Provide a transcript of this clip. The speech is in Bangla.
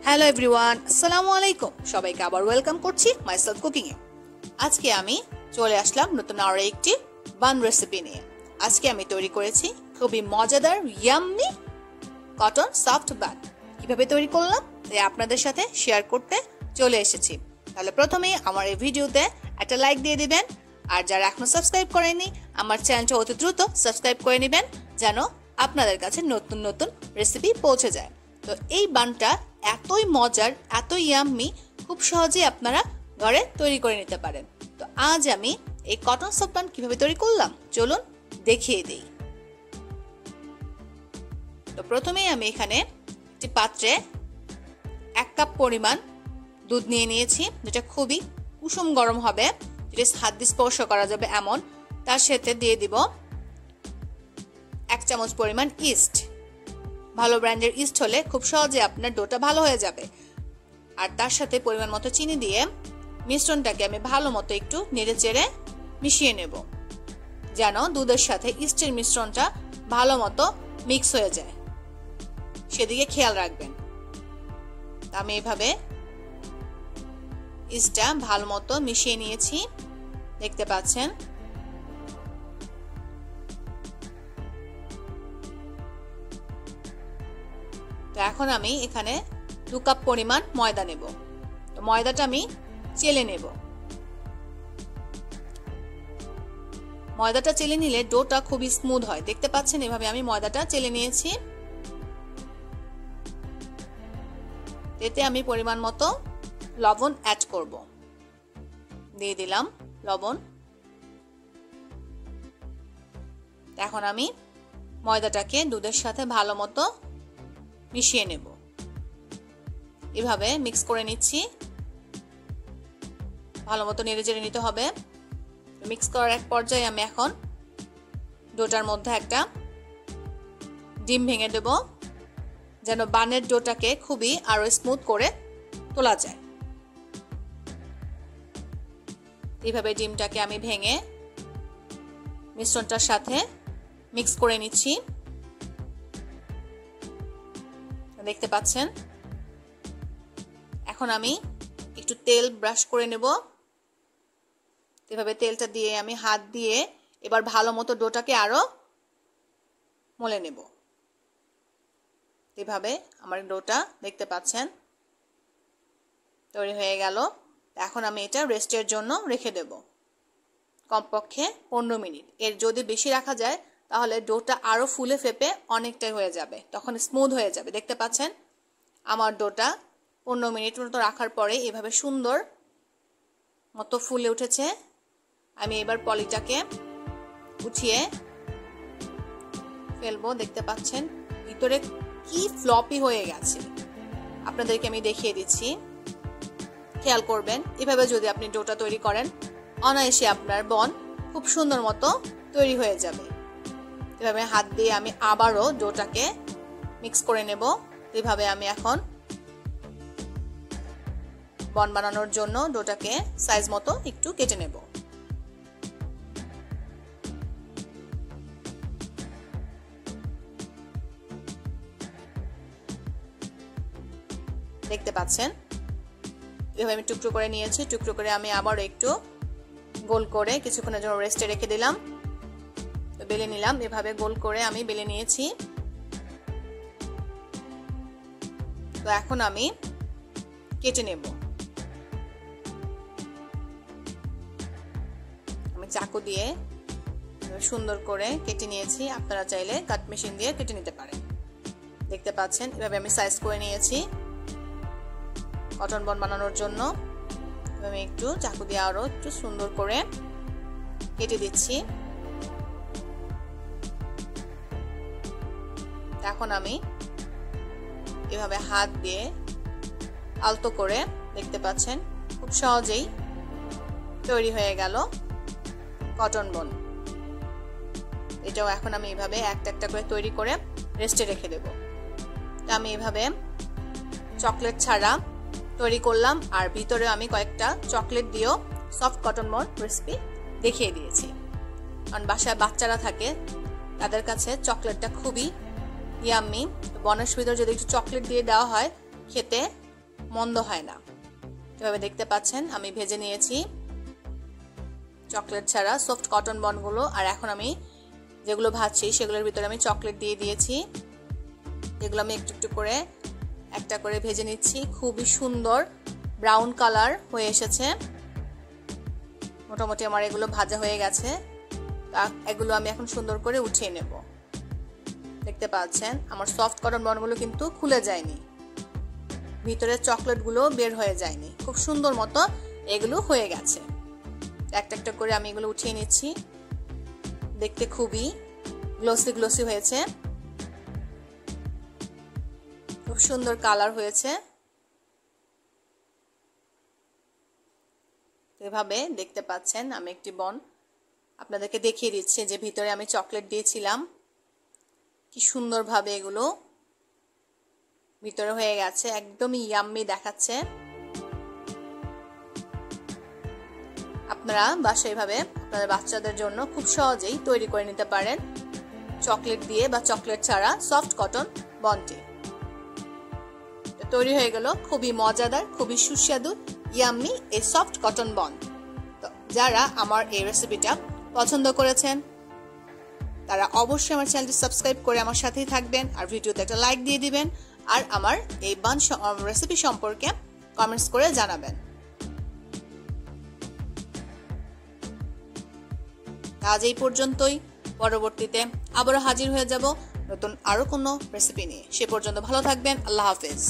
হ্যালো এভরিওয়ান, আসসালামু আলাইকুম। সবাইকে আবার ওয়েলকাম করছি মাইসেলফ কুকিং এ। আজকে আমি চলে আসলাম নতুন আরো একটি বান রেসিপি নিয়ে। আজকে আমি তৈরি করেছি খুবই মজাদার ইয়াম্মি কটন সফট বান। কিভাবে তৈরি করলাম তাই আপনাদের সাথে শেয়ার করতে চলে এসেছি। তাহলে প্রথমেই আমার এই ভিডিওতে একটা লাইক দিয়ে দিবেন, আর যারা এখনো সাবস্ক্রাইব করেনি আমার চ্যানেলটা অতি দ্রুত সাবস্ক্রাইব করে নেবেন যেন আপনাদের কাছে নতুন নতুন রেসিপি পৌঁছে যায়। তো এই বানটা এতই মজার, এতই ইয়াম্মি, খুব সহজেই আপনারা ঘরে তৈরি করে নিতে পারেন। তো আজ আমি এই কটন সফট বান কিভাবে তৈরি করলাম চলুন দেখিয়ে দিই। তো প্রথমেই আমি এখানে একটি পাত্রে 1 কাপ পরিমাণ দুধ নিয়ে নিয়েছি, যেটা খুবই কুসুম গরম হবে, যেটা হাত দিয়ে স্পর্শ করা যাবে এমন। তার সাথে দিয়ে দিব 1 চামচ পরিমাণ ইস্ট। ভালো ব্র্যান্ডের ইস্ট হলে খুব সহজে আপনার ডোটা ভালো হয়ে যাবে। আর তার সাথে পরিমাণ মতো চিনি দিয়ে মিশ্রণটাকে আমি ভালো মতো একটু নেড়ে চেড়ে মিশিয়ে নেব, যেন দুধের সাথে ইস্টের মিশ্রণটা ভালো মতো মিক্স হয়ে যায়, সেদিকে খেয়াল রাখবেন। আমি এভাবে ইস্টটা ভালো মতো মিশিয়ে নিয়েছি, দেখতে পাচ্ছেন। তো এখন আমি এখানে 2 কাপ পরিমাণ ময়দা নেব। তো ময়দাটা আমি চেলে নেব। ময়দাটা চেলে নিলে ডোটা খুবই স্মুথ হয়, দেখতে পাচ্ছেন। এভাবে আমি ময়দাটা চেলে নিয়েছি। এতে আমি পরিমাণ মতো লবণ অ্যাড করব। দিয়ে দিলাম লবণ। এখন আমি ময়দাটাকে দুধের সাথে ভালো মতো মিশিয়ে নেব। এভাবে মিক্স করে নিচ্ছি, ভালো মতো নেড়ে চেড়ে নিতে হবে। মিক্স করার এক পর্যায়ে আমি এখন ডোটার মধ্যে একটা ডিম ভেঙে দেব, যেন বানের ডোটাকে খুবই আরো স্মুথ করে তোলা যায়। এইভাবে ডিমটাকে আমি ভেঙে মিশ্রণটার সাথে মিক্স করে নিচ্ছি, দেখতে পাচ্ছেন। এখন আমি একটু তেল ব্রাশ করে নেব। এভাবে তেলটা দিয়ে আমি হাত দিয়ে এবার ভালো মতো ডোটাকে আরো মলে নেব। এভাবে আমার ডোটা দেখতে পাচ্ছেন তৈরি হয়ে গেল। এখন আমি এটা রেস্টের জন্য রেখে দেব কমপক্ষে 15 মিনিট। এর যদি বেশি রাখা যায় তাহলে ডোটা আরো ফুলে ফেপে অনেকটাই হয়ে যাবে, তখন স্মুথ হয়ে যাবে। দেখতে পাচ্ছেন আমার ডোটা 15 মিনিট মতো রাখার পরে এভাবে সুন্দর মতো ফুলে উঠেছে। আমি এবার পলিটাকে উঠিয়ে ফেলবো, দেখতে পাচ্ছেন ভিতরে কি ফ্লপি হয়ে গেছে। আপনাদেরকে আমি দেখিয়ে দিচ্ছি, খেয়াল করবেন। এভাবে যদি আপনি ডোটা তৈরি করেন অনায়াসে আপনার বন খুব সুন্দর মতো তৈরি হয়ে যাবে। এভাবে হাত দিয়ে আমি আবারও ডোটাকে মিক্স করে নেব। এভাবে আমি এখন বন বানানোর জন্য ডোটাকে সাইজ মতো একটু কেটে নেব। দেখতে পাচ্ছেন এভাবে আমি টুকরো করে নিয়েছি। টুকরো করে আমি আবার একটু গোল করে কিছুক্ষণের জন্য রেস্টে রেখে দিলাম। তো বেলে নিলাম, এভাবে গোল করে আমি বেলে নিয়েছি। তো এখন আমি কেটে নেব। আমি চাকু দিয়ে সুন্দর করে কেটে নিয়েছি, আপনারা চাইলে কাট মেশিন দিয়ে কেটে নিতে পারেন। দেখতে পাচ্ছেন এভাবে আমি সাইজ করে নিয়েছি কটন বন বানানোর জন্য। আমি একটু চাকু দিয়ে আরো একটু সুন্দর করে কেটে দিচ্ছি। এখন আমি এভাবে হাত দিয়ে আলতো করে, দেখতে পাচ্ছেন খুব সহজেই তৈরি হয়ে গেল কটন বন। এটাও এখন আমি এভাবে একটা একটা করে তৈরি করে রেস্টে রেখে দেব। আমি এভাবে চকলেট ছাড়া তৈরি করলাম, আর ভিতরে আমি কয়েকটা চকলেট দিয়েও সফট কটন বন রেসিপি দেখিয়ে দিয়েছি। কারণ বাসায় বাচ্চারা থাকে, তাদের কাছে চকলেটটা খুবই ইয়াম্মি। বনের ভিতরে যদি একটু চকলেট দিয়ে দেওয়া হয় খেতে মন্দ হয় না। এভাবে দেখতে পাচ্ছেন আমি ভেজে নিয়েছি চকলেট ছাড়া সফট কটন বনগুলো। আর এখন আমি যেগুলো ভাজছি সেগুলোর ভিতরে আমি চকলেট দিয়ে দিয়েছি। এগুলো আমি একটু একটু করে একটা করে ভেজে নিচ্ছি। খুবই সুন্দর ব্রাউন কালার হয়ে এসেছে। মোটামুটি আমার এগুলো ভাজা হয়ে গেছে। এগুলো আমি এখন সুন্দর করে উঠিয়ে নেব। দেখতে পাচ্ছেন আমার সফট কটন বনগুলো কিন্তু খুলে যায়নি, ভিতরের চকলেটগুলো বের হয়ে যায়নি, খুব সুন্দর মতো এগুলো হয়ে গেছে। একটা একটা করে আমি এগুলো উঠিয়ে নিচ্ছি। দেখতে খুবই গ্লসি গ্লসি হয়েছে, খুব সুন্দর কালার হয়েছে। এভাবে দেখতে পাচ্ছেন আমি একটি বন আপনাদেরকে দেখিয়ে দিচ্ছি যে ভিতরে আমি চকলেট দিয়েছিলাম, কি সুন্দরভাবে এগুলো ভিতরে হয়ে গেছে, একদমই ইয়াম্মি দেখাচ্ছে। আপনারা বাসায় এভাবে আপনাদের বাচ্চাদের জন্য খুব সহজেই তৈরি করে নিতে পারেন চকলেট দিয়ে বা চকলেট ছাড়া সফট কটন বনটি। তৈরি হয়ে গেল খুবই মজাদার, খুবই সুস্বাদু ইয়াম্মি এই সফট কটন বন। তো যারা আমার এই রেসিপিটা পছন্দ করেছেন তারা অবশ্যই আমার চ্যানেলটি সাবস্ক্রাইব করে আমার সাথেই থাকবেন, আর ভিডিওতে একটা লাইক দিয়ে দিবেন, আর আমার এই বান রেসিপি সম্পর্কে কমেন্টস করে জানাবেন। আজ এই পর্যন্তই, পরবর্তীতে আবারও হাজির হয়ে যাব নতুন আরো কোনো রেসিপি নিয়ে। সে পর্যন্ত ভালো থাকবেন। আল্লাহ হাফেজ।